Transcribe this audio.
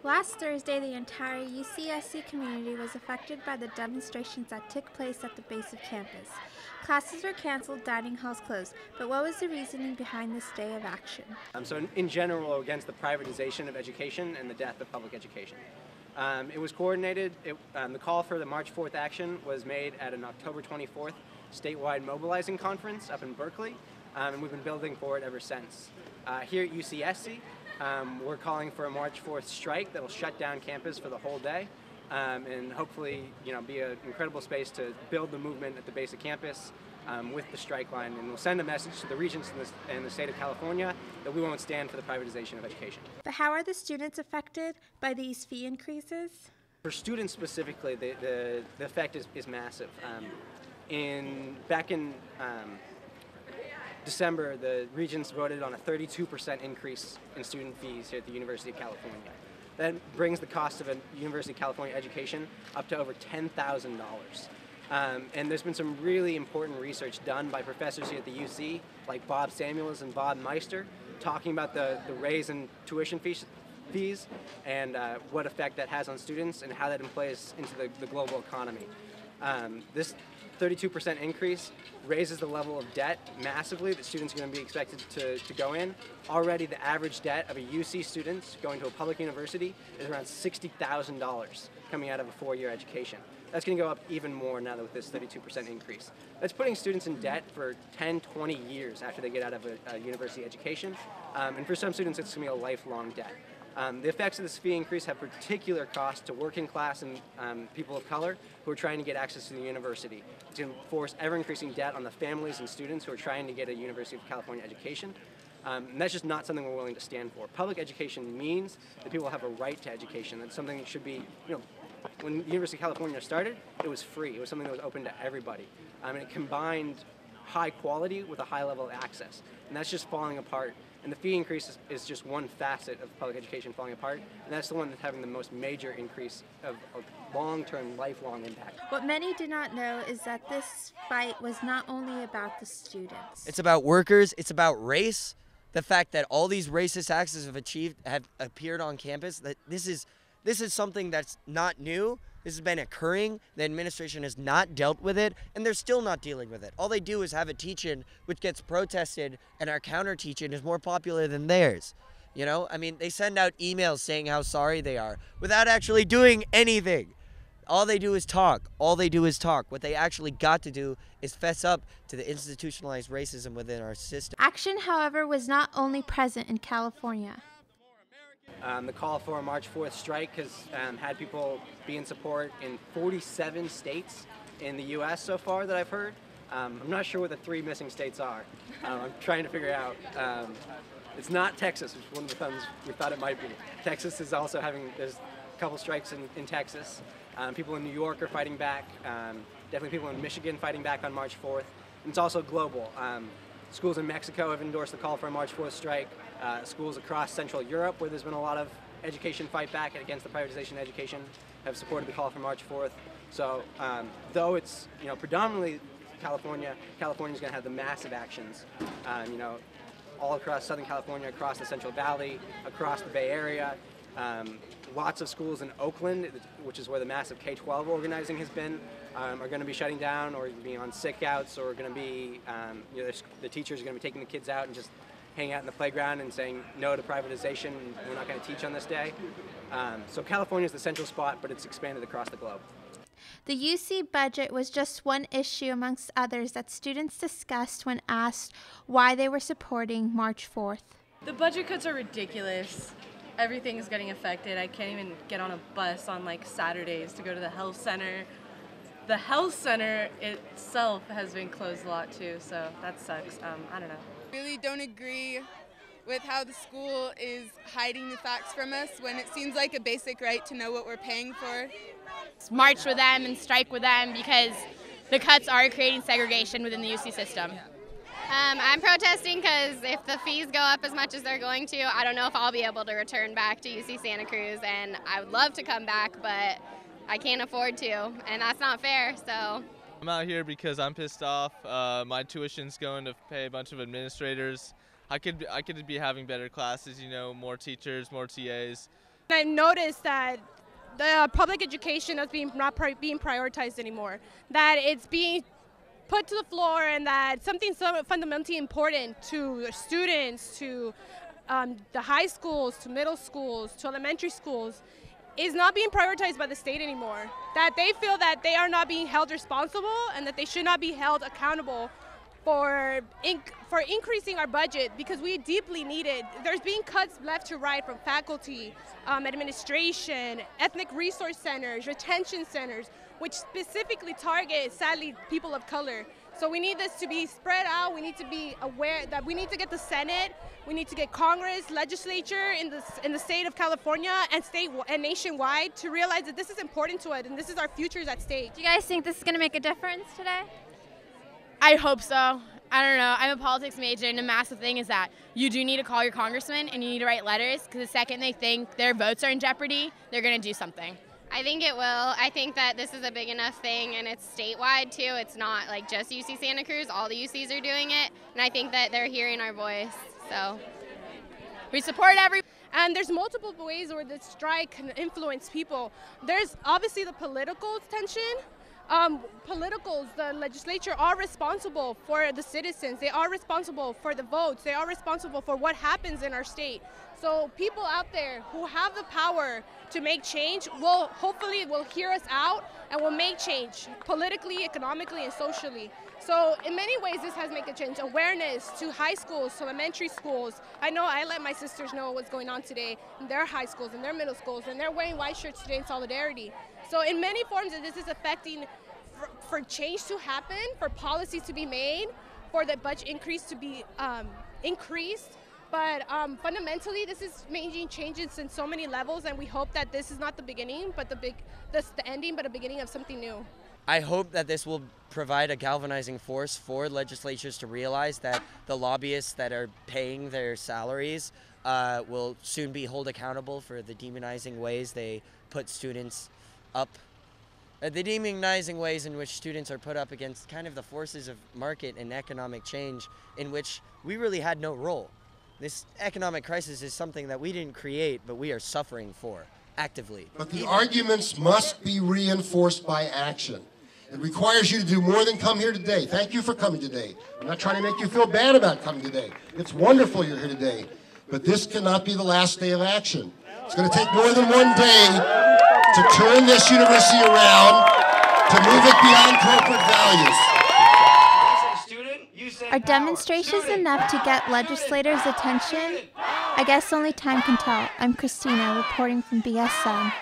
Last Thursday, the entire UCSC community was affected by the demonstrations that took place at the base of campus. Classes were canceled, dining halls closed, but what was the reasoning behind this day of action? So in general, against the privatization of education and the death of public education. It was coordinated, the call for the March 4th action was made at an October 24th statewide mobilizing conference up in Berkeley, and we've been building for it ever since. Here at UCSC, we're calling for a March 4th strike that will shut down campus for the whole day, and hopefully, be an incredible space to build the movement at the base of campus with the strike line, and we'll send a message to the regents in the state of California that we won't stand for the privatization of education. But how are the students affected by these fee increases? For students specifically, the effect is massive. Back in December, the regents voted on a 32% increase in student fees here at the University of California. That brings the cost of a University of California education up to over $10,000. And there's been some really important research done by professors here at the UC, like Bob Samuels and Bob Meister, talking about the raise in tuition fees and what effect that has on students and how that plays into the global economy. This 32% increase raises the level of debt massively that students are going to be expected to go in. Already the average debt of a UC student going to a public university is around $60,000 coming out of a 4-year education. That's going to go up even more now with this 32% increase. That's putting students in debt for 10, 20 years after they get out of a university education. And for some students, it's going to be a lifelong debt. The effects of this fee increase have particular costs to working class and people of color who are trying to get access to the university. It's going to force ever-increasing debt on the families and students who are trying to get a University of California education. And that's just not something we're willing to stand for. Public education means that people have a right to education. That's something that should be, when the University of California started, it was free. It was something that was open to everybody. And it combined high quality with a high level of access. And that's just falling apart. And the fee increase is just one facet of public education falling apart, and that's the one that's having the most major increase of long-term, lifelong impact. What many do not know is that this fight was not only about the students. It's about workers, it's about race, the fact that all these racist acts have appeared on campus, that this is something that's not new. This has been occurring. The administration has not dealt with it, and they're still not dealing with it. All they do is have a teach-in which gets protested, and our counter-teach-in is more popular than theirs. They send out emails saying how sorry they are without actually doing anything. All they do is talk. What they actually got to do is fess up to the institutionalized racism within our system. Action, however, was not only present in California. The call for a March 4th strike has had people be in support in 47 states in the U.S. so far that I've heard. I'm not sure what the 3 missing states are. I'm trying to figure out. It's not Texas, which is one of the ones we thought it might be. Texas is also there's a couple strikes in Texas. People in New York are fighting back. Definitely people in Michigan fighting back on March 4th. And it's also global. Schools in Mexico have endorsed the call for a March 4th strike. Schools across Central Europe, where there's been a lot of education fight back against the privatization of education, have supported the call for March 4th. So though it's predominantly California's going to have the massive actions, all across Southern California, across the Central Valley, across the Bay Area. Lots of schools in Oakland, which is where the massive K-12 organizing has been, are going to be shutting down or being on sick outs, or going to be, the teachers are going to be taking the kids out and just hanging out in the playground and saying no to privatization, and we're not going to teach on this day. So California is the central spot, but it's expanded across the globe. The UC budget was just one issue amongst others that students discussed when asked why they were supporting March 4th. The budget cuts are ridiculous. Everything is getting affected. I can't even get on a bus on Saturdays to go to the health center. The health center itself has been closed a lot too, so that sucks. I don't know. Really don't agree with how the school is hiding the facts from us when it seems like a basic right to know what we're paying for. March with them and strike with them because the cuts are creating segregation within the UC system. I'm protesting because if the fees go up as much as they're going to, I don't know if I'll be able to return back to UC Santa Cruz, and I would love to come back, but I can't afford to, and that's not fair, so. I'm out here because I'm pissed off. My tuition's going to pay a bunch of administrators. I could be having better classes, more teachers, more TAs. I noticed that the public education is not being prioritized anymore, that it's being put to the floor, and that something so fundamentally important to students, to the high schools, to middle schools, to elementary schools, is not being prioritized by the state anymore. That they feel that they are not being held responsible and that they should not be held accountable for increasing our budget, because we deeply need it. There's being cuts left to right from faculty, administration, ethnic resource centers, retention centers, which specifically target, sadly, people of color. So we need this to be spread out. We need to be aware that we need to get the Senate, we need to get Congress, legislature in the state of California and nationwide to realize that this is important to us and this is our futures at stake. Do you guys think this is going to make a difference today? I hope so. I don't know. I'm a politics major, and the massive thing is that you do need to call your congressman and you need to write letters, because the second they think their votes are in jeopardy, they're going to do something. I think it will. I think that this is a big enough thing, and it's statewide too. It's not like just UC Santa Cruz. All the UCs are doing it, and I think that they're hearing our voice. So We support every. And there's multiple ways where the strike can influence people. There's obviously the political tension. Politicals, the legislature are responsible for the citizens. They are responsible for the votes. They are responsible for what happens in our state. So people out there who have the power to make change will hopefully hear us out and will make change politically, economically, and socially. So in many ways, this has made a change. Awareness to high schools, to elementary schools. I know I let my sisters know what's going on today in their high schools, in their middle schools, and they're wearing white shirts today in solidarity. So in many forms, this is affecting for change to happen, for policies to be made, for the budget increase to be increased. But fundamentally, this is making changes in so many levels, and we hope that this is not the beginning, but the ending, but a beginning of something new. I hope that this will provide a galvanizing force for legislatures to realize that the lobbyists that are paying their salaries will soon be held accountable for the demonizing ways they put students up. The demonizing ways in which students are put up against kind of the forces of market and economic change in which we really had no role. This economic crisis is something that we didn't create, but we are suffering for actively. But the arguments must be reinforced by action. It requires you to do more than come here today. Thank you for coming today. I'm not trying to make you feel bad about coming today. It's wonderful you're here today. But this cannot be the last day of action. It's going to take more than one day to turn this university around, to move it beyond corporate values. Are demonstrations enough to get legislators' attention? I guess only time can tell. I'm Christina, reporting from BSN.